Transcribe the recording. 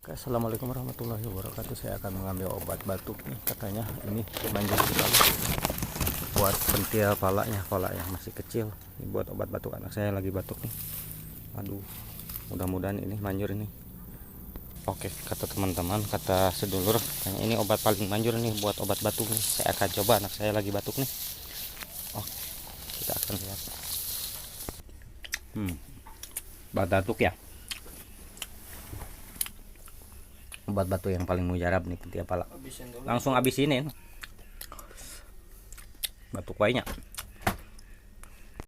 Assalamualaikum warahmatullahi wabarakatuh. Saya akan mengambil obat batuk nih, katanya ini manjur sekali buat pentil pala yang masih kecil. Ini buat obat batuk anak saya lagi batuk nih. Aduh, mudah-mudahan ini manjur ini. Oke, kata teman-teman, kata sedulur, katanya ini obat paling manjur nih buat obat batuk nih. Saya akan coba, anak saya lagi batuk nih. Oke, kita akan lihat. Obat batuk ya. Obat batuk yang paling mujarab nih pentil pala. Langsung abisinin batuk bayinya.